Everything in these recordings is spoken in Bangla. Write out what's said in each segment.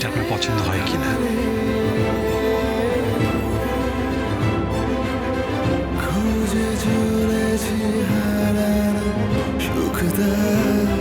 এটা আপনার পছন্দ হয় কিনা। খুঁজে চলেছি হারানো সুখদারা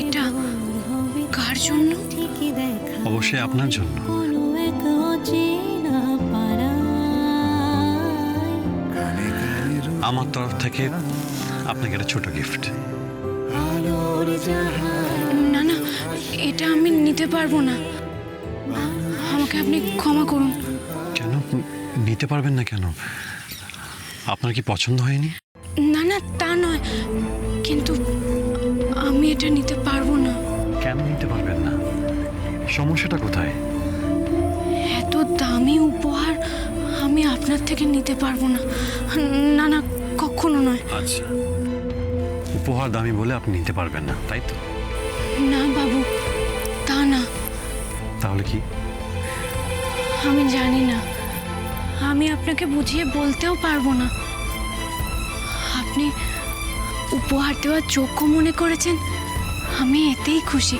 এটা কার জন্য? অবশ্যই আপনার জন্য। আমার তরফ থেকে আপনাকে একটা ছোট গিফট। না না, এটা আমি নিতে পারবো না। আমাকে আপনি ক্ষমা করুন। কেন নিতে পারবেন না কেন? আপনার কি পছন্দ হয়নি? না না, তা নয়, কিন্তু আমি এটা নিতে পারবো না। কেন নিতে পারবেন না? সমস্যাটা কোথায়? এত দামি উপহার আমি আপনার থেকে নিতে পারবো না। না না, কখনো নয়। আচ্ছা, উপহার দামি বলে আপনি নিতে পারবেন না, তাই তো? না বাবু, তা না। তাহলে কি? আমি জানি না, আমি আপনাকে বুঝিয়ে বলতেও পারবো না। আপনি উপহার দেওয়ার যোগ্য মনে করেছেন, আমি এতেই খুশি।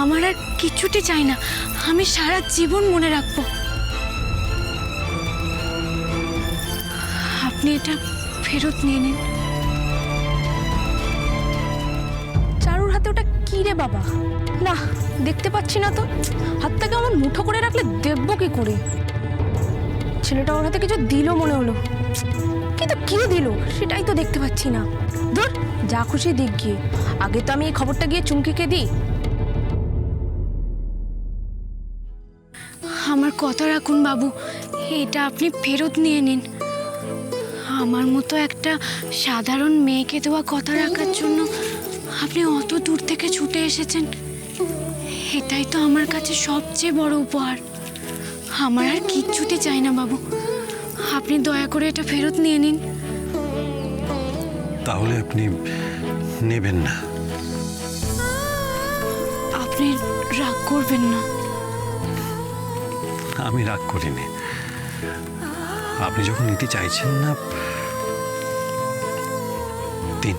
আমার আর কিছুটি চাই না, আমি সারা জীবন মনে রাখবো। আপনি এটা ফেরত নিয়ে নিন। চারুর হাতে ওটা কি রে বাবা? না, দেখতে পাচ্ছি না তো। হাতটাকে আমার মুঠো করে রাখলে দেখবো কি করে? ছেলেটা ওর হাতে কিছু দিল মনে হলো, কিন্তু কি দিল সেটাই তো দেখতে পাচ্ছি না। ধর, যা খুশি দিক গিয়ে, আগে তো আমি এই খবরটা গিয়ে চুমকিকে দিই। আমার কথা রাখুন বাবু, এটা আপনি ফেরত নিয়ে নিন। আমার মতো একটা সাধারণ মেয়েকে দেওয়া কথা রাখার জন্য আপনি অত দূর থেকে ছুটে এসেছেন। এটাই তো আমার কাছে সবচেয়ে বড় উপহার। আমার আর কিচ্ছুটি চাই না বাবু, আপনি দয়া করে এটা ফেরত নিয়ে নিন। তাহলে আপনি নেবেন না? আপনি রাগ করবেন না। আমি রাগ করিনি। আপনি যখন নিতে চাইছেন না, দিন।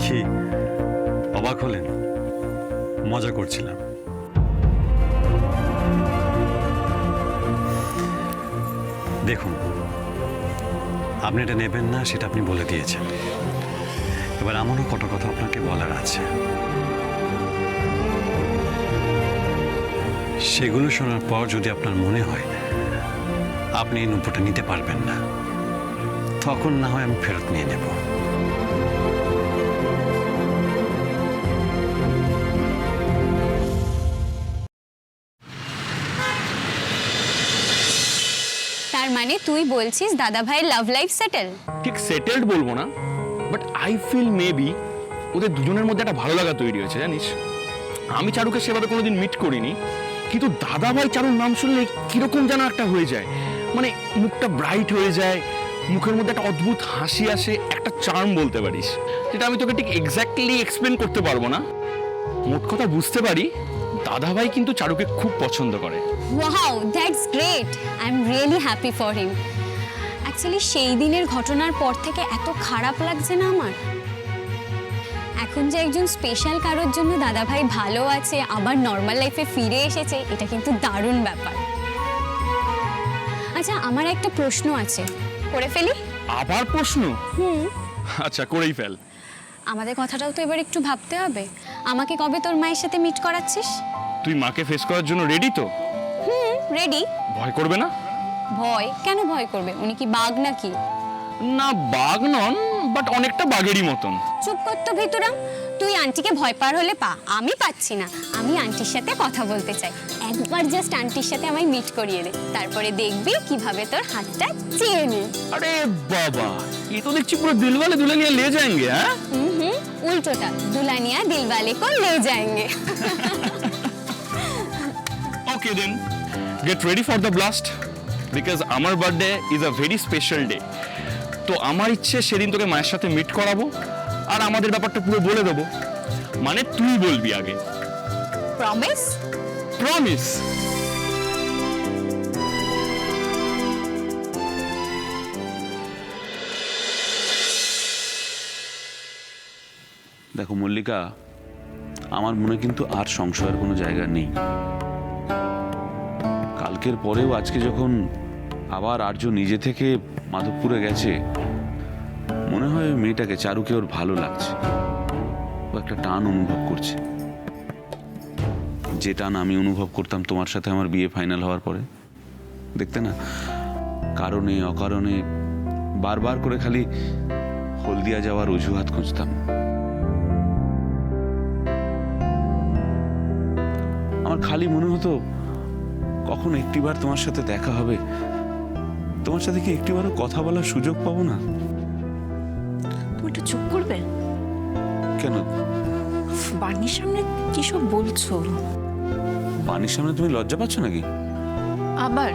কি অবাক হলেন? মজা করছিলাম। দেখুন, আপনি এটা নেবেন না সেটা আপনি বলে দিয়েছেন। এবার আমারও কত কথা আপনাকে বলার আছে। সেগুলো শোনার পর যদি আপনার মনে হয় আপনি এই নূপুরটা নিতে পারবেন না, তখন না হয় আমি ফেরত নিয়ে নেব। তার মানে তুই বলছিস দাদা ভাইয়ের লাভ লাইফ সেটেল? ঠিক সেটেলড বলবো না, বাট আই ফিল মেবি ওদের দুজনের মধ্যে একটা ভালো লাগা তৈরি হয়েছে, জানিস। আমি চারুকে সেভাবে কোনোদিন মিট করিনি, কিন্তু দাদা ভাই চারুর নাম শুনলে কিরকম যেন একটা হয়ে যায়। মানে মুখটা ব্রাইট হয়ে যায়, মুখের মধ্যে একটা অদ্ভুত হাসি আসে, একটা চার্ম বলতে পারিস, যেটা আমি তোকে ঠিক এক্স্যাক্টলি এক্সপ্লেন করতে পারবো না। মোট কথা বুঝতে পারি দাদা ভাই কিন্তু চারুকে খুব পছন্দ করে। Wow, that's great. I am really happy for him. Actually সেই দিনের ঘটনার পর থেকে এত খারাপ লাগছে না আমার। এখন যে একজন স্পেশাল কারোর জন্য দাদা ভাই ভালো আছে, আবার নর্মাল লাইফে ফিরে এসেছে, এটা কিন্তু দারুণ ব্যাপার। আচ্ছা, আমার একটা প্রশ্ন আছে, করে ফেলি? আবার প্রশ্ন? আচ্ছা, করেই ফেল। আমাদের কথাটাও তো এবার একটু ভাবতে হবে। আমাকে কবে তোর মায়ের সাথে মিট করাচ্ছিস? তুই মাকে ফেস করার জন্য রেডি তো? রেডি। ভয় করবে না? ভয় কেন ভয় করবে? উনি কি বাঘ নাকি? না, বাঘ নন, বাট অনেকটা বাঘেরই মতন। চুপ কর তো ভিতরাম, তুই আন্টিকে ভয় পার হলে পা, আমি পাচ্ছি না। আমি আন্টির সাথে কথা বলতে চাই। একবার জাস্ট আন্টির সাথে আমায় মিট করিয়ে দে, তারপরে দেখবি কিভাবে তোর হাতটা চেয়ে নি। আরে বাবা, ये तो দেখছি পুরো দিলওয়ালে দুলহানিয়া ले जाएंगे। হ্যাঁ উল্টোটা, দুলহানিয়া দিলওয়ালে কো ले जाएंगे। Okay then, get ready for the blast, because আমার birthday is a very special day. তো আমার ইচ্ছে সেদিন তোকে মায়ের সাথে মিট করাবো আর আমাদের ব্যাপারটা পুরো বলে দেবো। মানে তুই বলবি আগে। প্রমিস? প্রমিস। দেখো মল্লিকা, আমার মনে কিন্তু আর সংশয়ের কোনো জায়গা নেই। কালকের পরেও আজকে যখন আবার আর্য নিজে থেকে মাধবপুরে গেছে, মনে হয় ওই মেয়েটাকে, চারুকে ওর ভালো লাগছে। ও একটা টান অনুভব করছে, যে টান আমি অনুভব করতাম তোমার সাথে আমার বিয়ে ফাইনাল হওয়ার পরে। দেখতে না, কারণে অকারণে বারবার করে খালি হলদিয়া যাওয়ার অজুহাত খুঁজতাম। আমার খালি মনে হতো কখন একটিবার তোমার সাথে দেখা হবে, তোমার সাথে কি একটিবারও কথা বলার সুযোগ পাবো না। তুমি একটু চুপ করবে? কেন? বাড়ির সামনে কি সব বলছো? বাণীর সামনে তুমি লজ্জা পাচ্ছ নাকি? আবার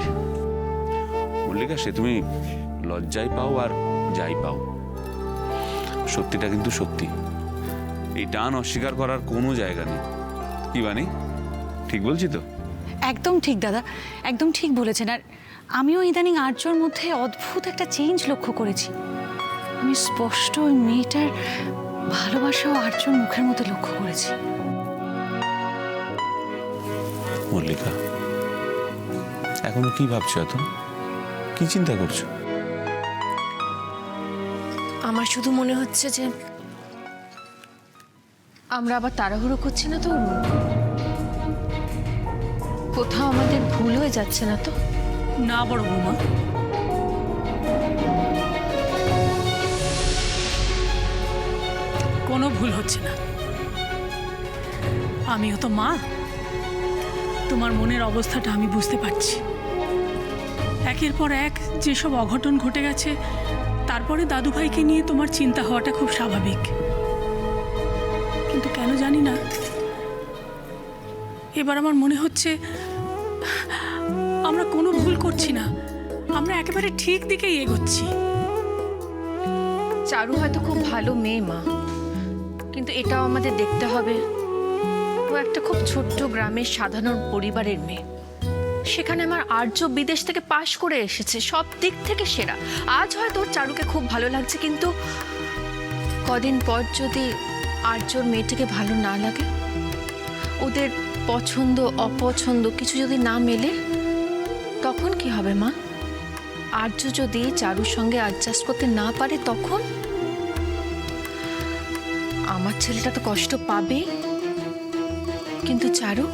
মল্লিকা, সে তুমি লজ্জাই পাও আর যাই পাও, সত্যিটা কিন্তু সত্যি। এই টান অস্বীকার করার কোনো জায়গা নেই। কি বানি, ঠিক বলছি তো? একদম ঠিক দাদা, একদম ঠিক বলেছেন। আর আমিও ইদানিং আর্যর মধ্যে অদ্ভুত একটা চেঞ্জ লক্ষ্য করেছি। আমি স্পষ্ট ওই মেয়েটার ভালোবাসাও আর্যর মুখের মধ্যে লক্ষ্য করেছি। মল্লিকা, এখনো কি ভাবছো? এত কি চিন্তা করছো? আমার শুধু মনে হচ্ছে যে আমরা আবার তাড়াহুড়ো করছি না তো? কোথাও আমাদের ভুল হয়ে যাচ্ছে না তো? না বড় বৌমা, কোনো ভুল হচ্ছে না। আমিও তো মা, তোমার মনের অবস্থাটা আমি বুঝতে পারছি। একের পর এক যেসব অঘটন ঘটে গেছে, তারপরে দাদুভাইকে নিয়ে তোমার চিন্তা হওয়াটা খুব স্বাভাবিক। কিন্তু কেন জানি না, এবার আমার মনে হচ্ছে আমরা কোনো ভুল করছি না, আমরা একেবারে ঠিক দিকেই এগোচ্ছি। চারু হয়তো খুব ভালো মেয়ে মা, কিন্তু এটাও আমাদের দেখতে হবে ও একটা খুব ছোট্ট গ্রামের সাধারণ পরিবারের মেয়ে। সেখানে আমার আর্য বিদেশ থেকে পাশ করে এসেছে, সব দিক থেকে সেরা। আজ হয়তো ওর চারুকে খুব ভালো লাগছে, কিন্তু কদিন পর যদি আর্যর মেয়েটিকে ভালো না লাগে, ওদের পছন্দ অপছন্দ কিছু যদি না মেলে, তখন কি হবে মা? আর্য যদি চারুর সঙ্গে অ্যাডজাস্ট করতে না পারে, তখন আমার ছেলেটা তো কষ্ট পাবে, কিন্তু চারু,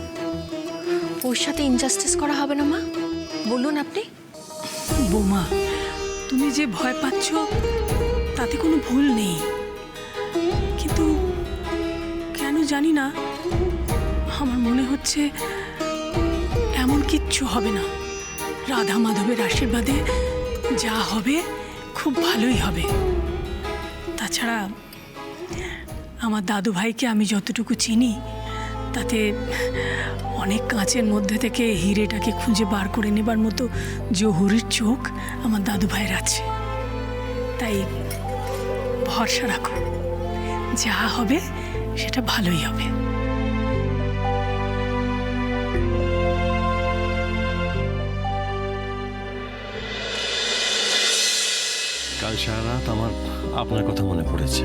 ওর সাথে ইনজাস্টিস করা হবে না মা? বলুন আপনি। বৌমা, তুমি যে ভয় পাচ্ছ তাতে কোনো ভুল নেই, কিন্তু কেন জানি না আমার মনে হচ্ছে এমন কিচ্ছু হবে না। রাধা মাধবের আশীর্বাদে যা হবে খুব ভালোই হবে। তাছাড়া আমার দাদু ভাইকে আমি যতটুকু চিনি, তাতে অনেক কাঁচের মধ্যে থেকে হিরেটাকে খুঁজে বার করে নেবার মতো জহুরির চোখ আমার দাদু ভাইয়ের আছে। তাই ভরসা রাখো, যা হবে সেটা ভালোই হবে। কাল সারা রাত আমার আপনার কথা মনে পড়েছে।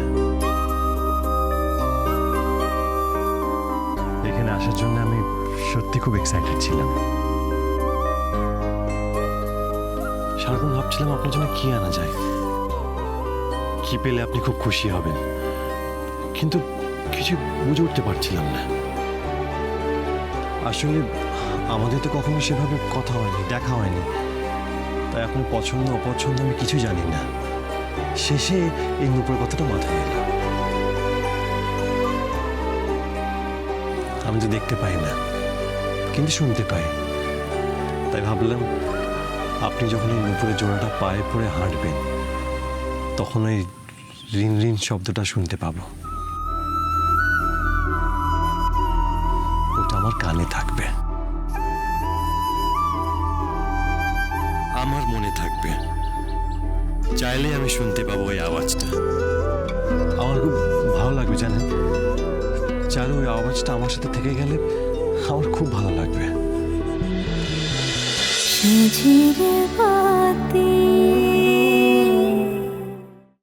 এখানে আসার জন্য আমি সত্যি খুব এক্সাইটেড ছিলাম। সারাক্ষণ ভাবছিলাম আপনার জন্য কি আনা যায়, কি পেলে আপনি খুব খুশি হবেন, কিন্তু কিছু বুঝে উঠতে পারছিলাম না। আসলে আমাদের তো কখনো সেভাবে কথা হয়নি, দেখা হয়নি, তাই আপনার পছন্দ অপছন্দ আমি কিছু জানি না। শেষে এই নূপুরের কথাটা মাথায় এলো। আমি তো দেখতে পাই না, কিন্তু শুনতে পাই। তাই ভাবলাম আপনি যখন এই নুপুরের জোড়াটা পায়ে পড়ে হাঁটবেন, তখন ওই রিন রিন শব্দটা শুনতে পাবো। ওটা আমার কানে থাকবে, আমার মনে থাকবে। চাইলে আমি শুনতে পাবো ওই আওয়াজটা। আমার খুব ভালো লাগবে জানেন, চাইলে ওই আওয়াজটা আমার সাথে থেকে গেলে আমার খুব ভালো লাগবে। ঝিঝির বাতি